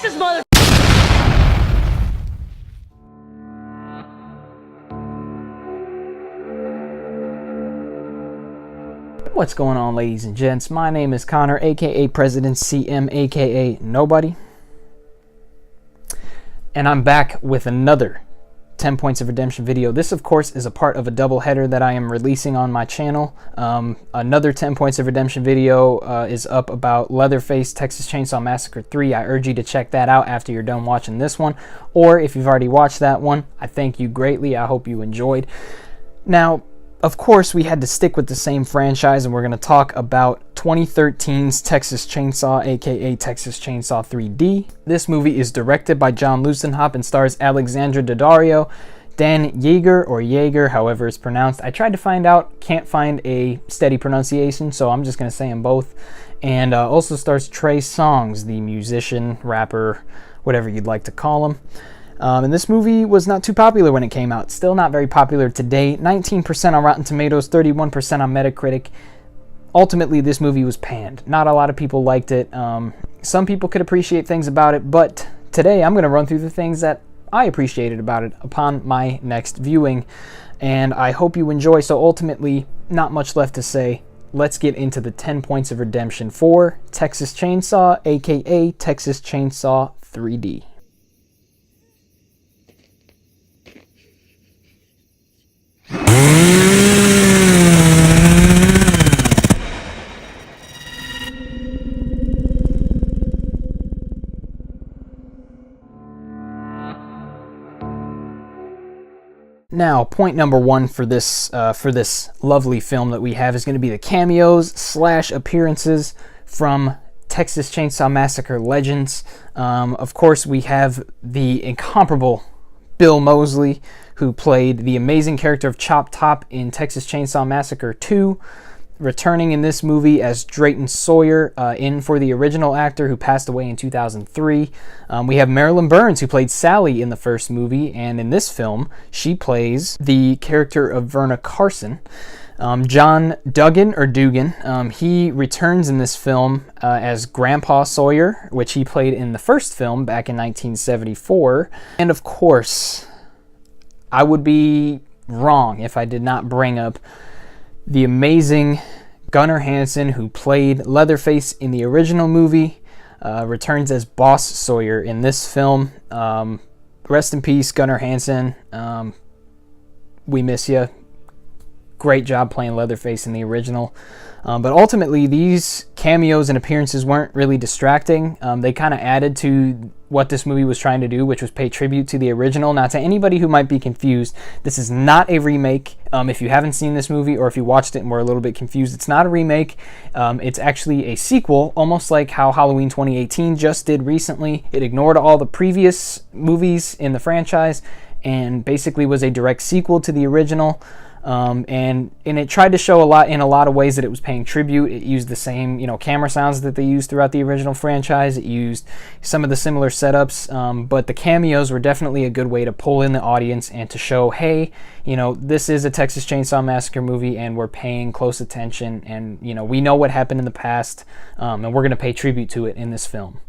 Texas, mother. What's going on, ladies and gents? My name is Connor, aka President CM, aka Nobody. And I'm back with another 10 Points of Redemption video. This, of course, is a part of a double header that I am releasing on my channel. Another 10 Points of Redemption video is up about Leatherface, Texas Chainsaw Massacre 3. I urge you to check that out after you're done watching this one. Or if you've already watched that one, I thank you greatly. I hope you enjoyed. Now, of course, we had to stick with the same franchise, and we're going to talk about 2013's Texas Chainsaw, aka Texas Chainsaw 3D. This movie is directed by John Lustenhop and stars Alexandra Daddario, Dan Yeager, or Yeager, however it's pronounced. I tried to find out, can't find a steady pronunciation, so I'm just going to say them both. And also stars Trey Songz, the musician, rapper, whatever you'd like to call him. And this movie was not too popular when it came out. Still not very popular today. 19% on Rotten Tomatoes, 31% on Metacritic. Ultimately, this movie was panned. Not a lot of people liked it. Some people could appreciate things about it, but today I'm going to run through the things that I appreciated about it upon my next viewing, and I hope you enjoy. So ultimately, not much left to say. Let's get into the 10 Points of Redemption for Texas Chainsaw, aka Texas Chainsaw 3D. Now, point number one for this lovely film that we have is going to be the cameos / appearances from Texas Chainsaw Massacre legends. Of course, we have the incomparable Bill Moseley, who played the amazing character of Chop Top in Texas Chainsaw Massacre 2, returning in this movie as Drayton Sawyer, in for the original actor who passed away in 2003. We have Marilyn Burns, who played Sally in the first movie, and in this film, she plays the character of Verna Carson. John Duggan, or Dugan, he returns in this film as Grandpa Sawyer, which he played in the first film back in 1974. And of course, I would be wrong if I did not bring up the amazing Gunnar Hansen, who played Leatherface in the original movie, returns as Boss Sawyer in this film. Rest in peace, Gunnar Hansen. We miss you. Great job playing Leatherface in the original. But ultimately, these cameos and appearances weren't really distracting. They kind of added to what this movie was trying to do, which was pay tribute to the original. Now, to anybody who might be confused, this is not a remake. If you haven't seen this movie, or if you watched it and were a little bit confused, it's not a remake. It's actually a sequel, almost like how Halloween 2018 just did recently. It ignored all the previous movies in the franchise and basically was a direct sequel to the original. And it tried to show in a lot of ways that it was paying tribute. It used the same, camera sounds that they used throughout the original franchise. It used some of the similar setups, but the cameos were definitely a good way to pull in the audience and to show, hey, this is a Texas Chainsaw Massacre movie, and we're paying close attention, and we know what happened in the past, and we're going to pay tribute to it in this film.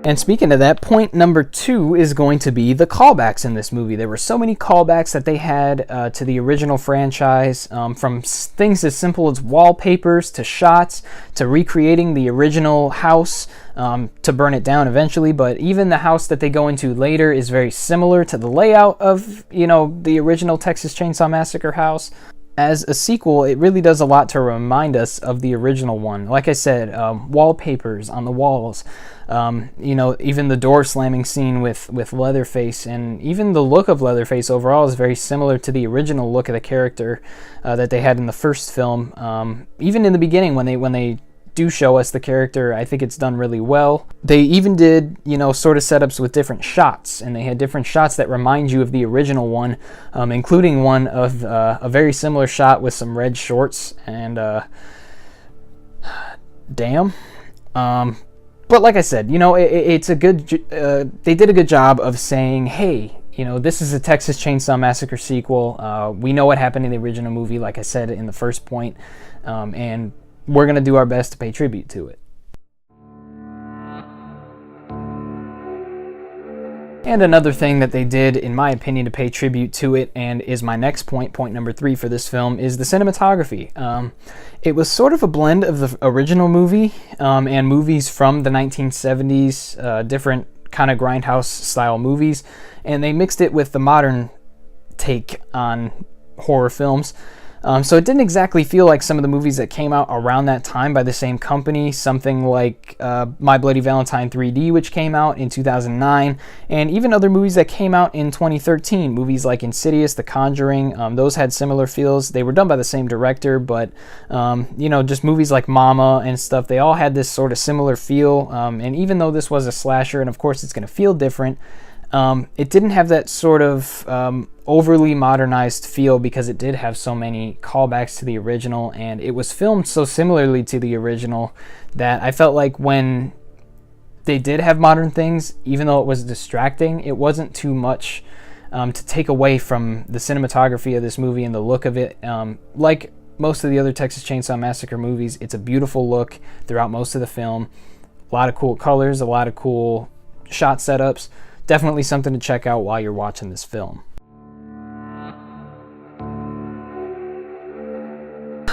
And speaking of that, point number two is going to be the callbacks in this movie. There were so many callbacks that they had to the original franchise, from things as simple as wallpapers to shots to recreating the original house to burn it down eventually. But even the house that they go into later is very similar to the layout of, the original Texas Chainsaw Massacre house. As a sequel, it really does a lot to remind us of the original one. Like I said, wallpapers on the walls, even the door slamming scene with Leatherface, and even the look of Leatherface overall is very similar to the original look of the character that they had in the first film. Even in the beginning, when they do show us the character, I think it's done really well. They even did, sort of setups with different shots, and they had different shots that remind you of the original one, including one of a very similar shot with some red shorts, and damn. But like I said, it's a good, they did a good job of saying, hey, this is a Texas Chainsaw Massacre sequel. We know what happened in the original movie, like I said in the first point, and we're going to do our best to pay tribute to it. And another thing that they did, in my opinion, to pay tribute to it, and is my next point, point number 3 for this film, is the cinematography. It was sort of a blend of the original movie and movies from the 1970s, different kind of grindhouse style movies, and they mixed it with the modern take on horror films. So it didn't exactly feel like some of the movies that came out around that time by the same company, something like My Bloody Valentine 3D, which came out in 2009, and even other movies that came out in 2013, movies like Insidious, The Conjuring. Those had similar feels. They were done by the same director, but just movies like Mama and stuff, they all had this sort of similar feel, and even though this was a slasher, and of course it's going to feel different, it didn't have that sort of overly modernized feel because it did have so many callbacks to the original, and it was filmed so similarly to the original that I felt like when they did have modern things, even though it was distracting, it wasn't too much to take away from the cinematography of this movie and the look of it. Like most of the other Texas Chainsaw Massacre movies, it's a beautiful look throughout most of the film. A lot of cool colors, a lot of cool shot setups. Definitely something to check out while you're watching this film.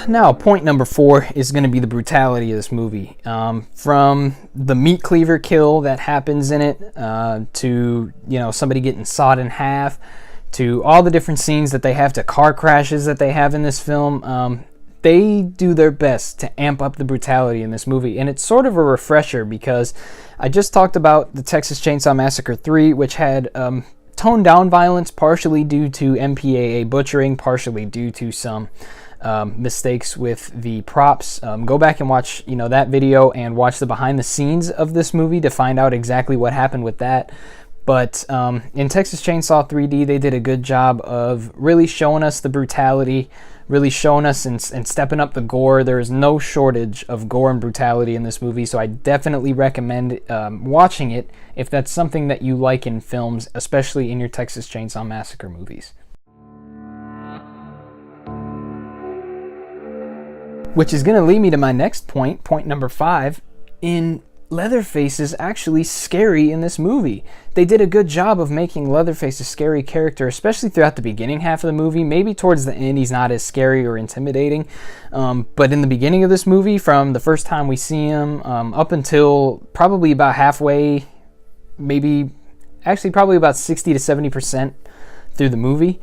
Now, point number 4 is going to be the brutality of this movie. From the meat cleaver kill that happens in it, to somebody getting sawed in half, to all the different scenes that they have, to car crashes that they have in this film. They do their best to amp up the brutality in this movie, and it's sort of a refresher because I just talked about the Texas Chainsaw Massacre 3, which had toned down violence, partially due to MPAA butchering, partially due to some mistakes with the props. Go back and watch that video and watch the behind the scenes of this movie to find out exactly what happened with that. But in Texas Chainsaw 3D, they did a good job of really showing us the brutality, really showing us and stepping up the gore. There is no shortage of gore and brutality in this movie, so I definitely recommend watching it if that's something that you like in films, especially in your Texas Chainsaw Massacre movies. Which is going to lead me to my next point, point number 5. Leatherface is actually scary in this movie. They did a good job of making Leatherface a scary character, especially throughout the beginning half of the movie. Maybe towards the end he's not as scary or intimidating, but in the beginning of this movie, from the first time we see him up until probably about halfway, probably about 60 to 70% through the movie,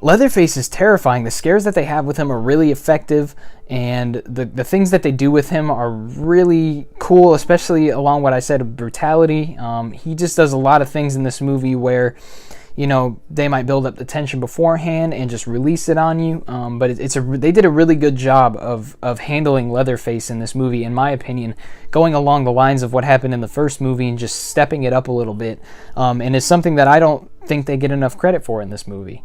Leatherface is terrifying. The scares that they have with him are really effective, and the things that they do with him are really cool, especially along what I said of brutality. He just does a lot of things in this movie where, they might build up the tension beforehand and just release it on you. But they did a really good job of handling Leatherface in this movie, in my opinion, going along the lines of what happened in the first movie and just stepping it up a little bit. And it's something that I don't think they get enough credit for in this movie.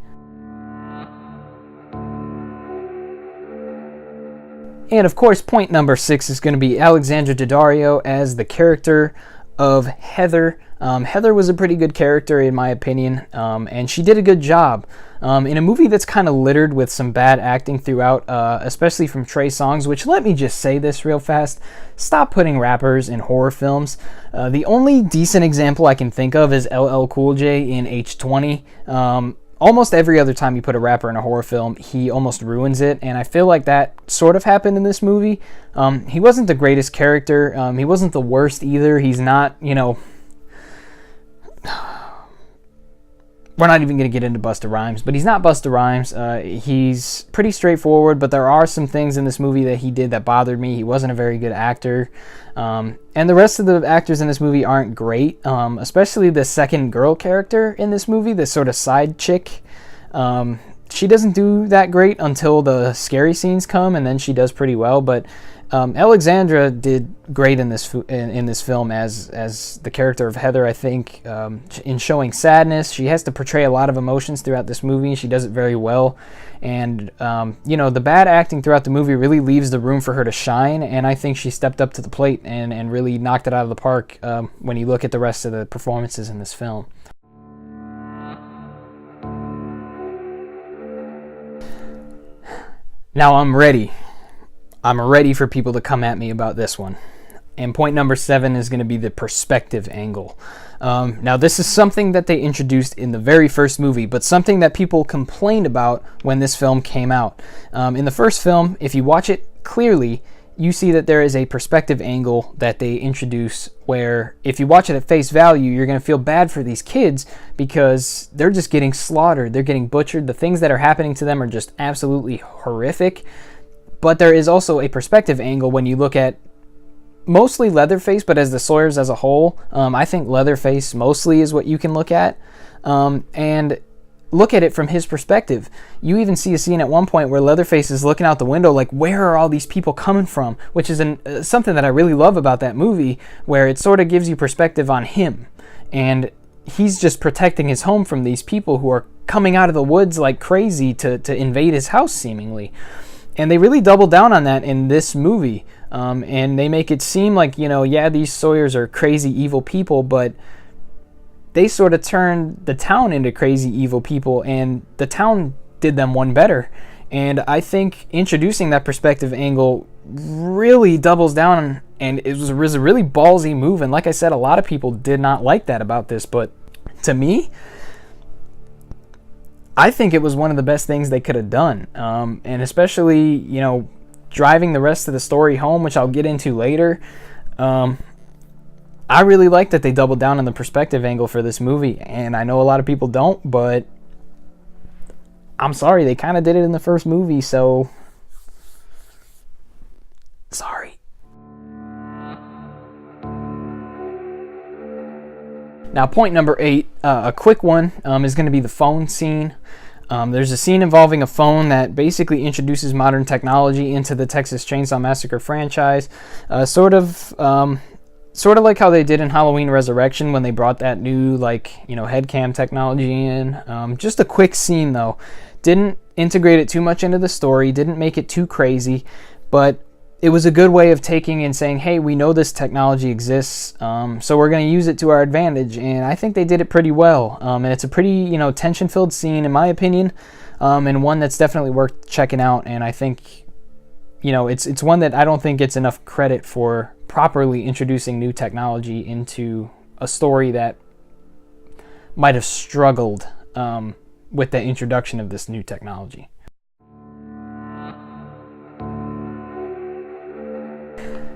And of course, point number 6 is going to be Alexandra Daddario as the character of Heather. Heather was a pretty good character in my opinion, and she did a good job. In a movie that's kind of littered with some bad acting throughout, especially from Trey Songz, which, let me just say this real fast, stop putting rappers in horror films. The only decent example I can think of is LL Cool J in H20. Almost every other time you put a rapper in a horror film, he almost ruins it, and I feel like that sort of happened in this movie. He wasn't the greatest character. He wasn't the worst either. He's not, we're not even going to get into Busta Rhymes, but he's not Busta Rhymes. He's pretty straightforward, but there are some things in this movie that he did that bothered me. He wasn't a very good actor. And the rest of the actors in this movie aren't great, especially the second girl character in this movie, this sort of side chick. She doesn't do that great until the scary scenes come, and then she does pretty well. But Alexandra did great in this film as the character of Heather. I think in showing sadness, she has to portray a lot of emotions throughout this movie. She does it very well, and the bad acting throughout the movie really leaves the room for her to shine. And I think she stepped up to the plate and really knocked it out of the park when you look at the rest of the performances in this film. Now I'm ready. I'm ready for people to come at me about this one. And point number 7 is going to be the perspective angle. Now, this is something that they introduced in the very first movie, but something that people complained about when this film came out. In the first film, if you watch it clearly, you see that there is a perspective angle that they introduce where if you watch it at face value, you're going to feel bad for these kids because they're just getting slaughtered. They're getting butchered. The things that are happening to them are just absolutely horrific. But there is also a perspective angle when you look at mostly Leatherface, but as the Sawyers as a whole, I think Leatherface mostly is what you can look at, and look at it from his perspective. You even see a scene at one point where Leatherface is looking out the window like, where are all these people coming from? Which is something that I really love about that movie, where it sort of gives you perspective on him, and he's just protecting his home from these people who are coming out of the woods like crazy to invade his house seemingly. And they really double down on that in this movie. And they make it seem like, yeah, these Sawyers are crazy evil people, but they sort of turned the town into crazy evil people, and the town did them one better. And I think introducing that perspective angle really doubles down, and it was a really ballsy move. And like I said, a lot of people did not like that about this, but to me, I think it was one of the best things they could have done. And especially, driving the rest of the story home, which I'll get into later. I really like that they doubled down on the perspective angle for this movie. And I know a lot of people don't, but I'm sorry, they kind of did it in the first movie, so sorry. Now, point number 8, a quick one, is going to be the phone scene. There's a scene involving a phone that basically introduces modern technology into the Texas Chainsaw Massacre franchise. Sort of like how they did in Halloween Resurrection when they brought that new, head cam technology in. Just a quick scene, though. Didn't integrate it too much into the story, didn't make it too crazy, but it was a good way of taking and saying, hey, we know this technology exists, so we're going to use it to our advantage. And I think they did it pretty well. And it's a pretty, tension-filled scene, in my opinion, and one that's definitely worth checking out. And I think, it's one that I don't think gets enough credit for properly introducing new technology into a story that might have struggled with the introduction of this new technology.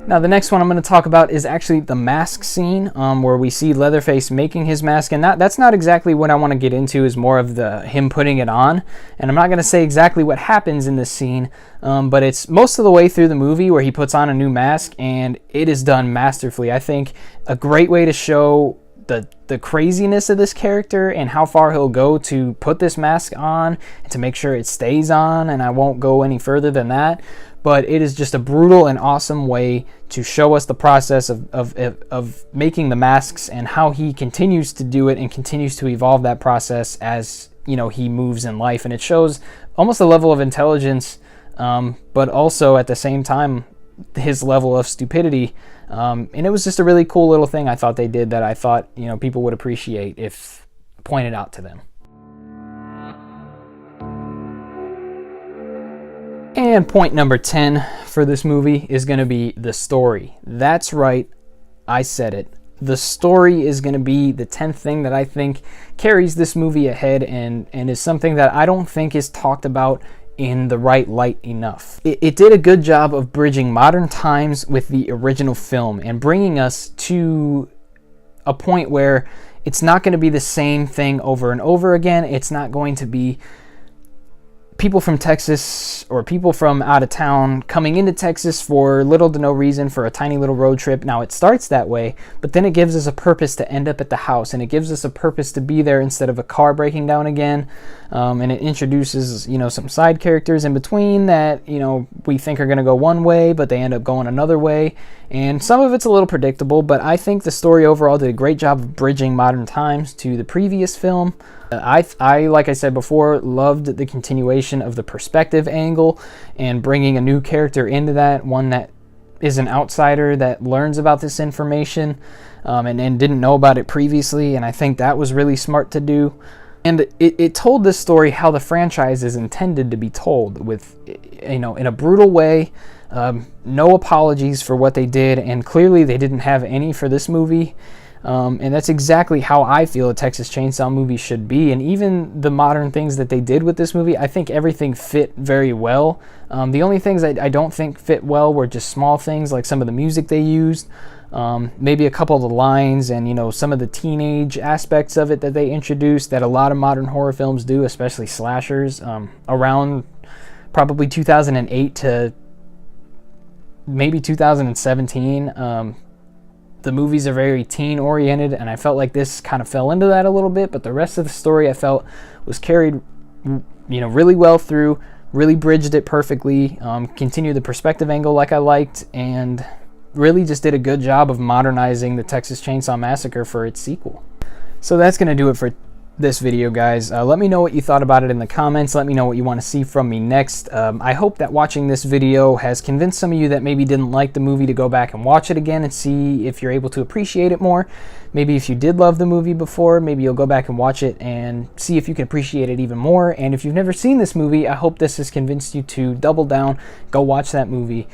Now, the next one I'm going to talk about is actually the mask scene, where we see Leatherface making his mask, and that's not exactly what I want to get into, is more of him putting it on. And I'm not going to say exactly what happens in this scene, but it's most of the way through the movie where he puts on a new mask, and it is done masterfully. I think a great way to show the craziness of this character and how far he'll go to put this mask on and to make sure it stays on, and I won't go any further than that. But it is just a brutal and awesome way to show us the process of making the masks and how he continues to do it and continues to evolve that process as he moves in life. And it shows almost a level of intelligence, but also at the same time his level of stupidity. And it was just a really cool little thing I thought they did that I thought people would appreciate if pointed out to them. And point number 10 for this movie is going to be the story. That's right, I said it. The story is going to be the 10th thing that I think carries this movie ahead and is something that I don't think is talked about in the right light enough. It did a good job of bridging modern times with the original film and bringing us to a point where it's not going to be the same thing over and over again. It's not going to be people from Texas or people from out of town coming into Texas for little to no reason for a tiny little road trip. Now, it starts that way, but then it gives us a purpose to end up at the house, and it gives us a purpose to be there instead of a car breaking down again. And it introduces, some side characters in between that, we think are going to go one way, but they end up going another way. And some of it's a little predictable, but I think the story overall did a great job of bridging modern times to the previous film. I, like I said before, loved the continuation of the perspective angle and bringing a new character into that, one that is an outsider that learns about this information and didn't know about it previously, and I think that was really smart to do. And it told this story how the franchise is intended to be told, with, you know, in a brutal way. No apologies for what they did, and clearly they didn't have any for this movie. And that's exactly how I feel a Texas Chainsaw movie should be. And even the modern things that they did with this movie, I think everything fit very well. The only things I don't think fit well were just small things, like some of the music they used, maybe a couple of the lines, and, you know, some of the teenage aspects of it that they introduced that a lot of modern horror films do, especially slashers. Around probably 2008 to maybe 2017, the movies are very teen oriented, and I felt like this kind of fell into that a little bit, but the rest of the story I felt was carried, you know, really well through, really bridged it perfectly, continued the perspective angle like I liked, and really just did a good job of modernizing the Texas Chainsaw Massacre for its sequel. So that's going to do it for this video, guys. Let me know what you thought about it in the comments. Let me know what you want to see from me next. I hope that watching this video has convinced some of you that maybe didn't like the movie to go back and watch it again and see if you're able to appreciate it more. Maybe if you did love the movie before, maybe you'll go back and watch it and see if you can appreciate it even more. And if you've never seen this movie, I hope this has convinced you to double down, go watch that movie.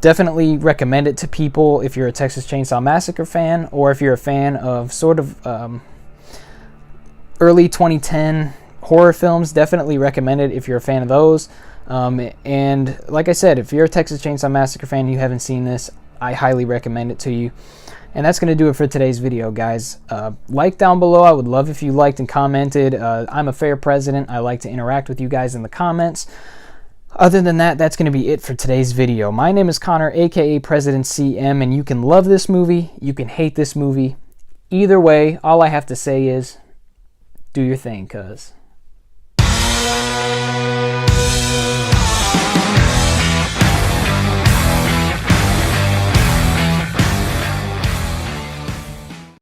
Definitely recommend it to people if you're a Texas Chainsaw Massacre fan, or if you're a fan of sort of early 2010 horror films. Definitely recommend it if you're a fan of those. And like I said, if you're a Texas Chainsaw Massacre fan and you haven't seen this, I highly recommend it to you. And that's going to do it for today's video, guys. Like down below. I would love if you liked and commented. I'm a fair president. I like to interact with you guys in the comments. Other than that, that's going to be it for today's video. My name is Connor, aka President CM, and you can love this movie, you can hate this movie. Either way, all I have to say is, do your thing, cuz.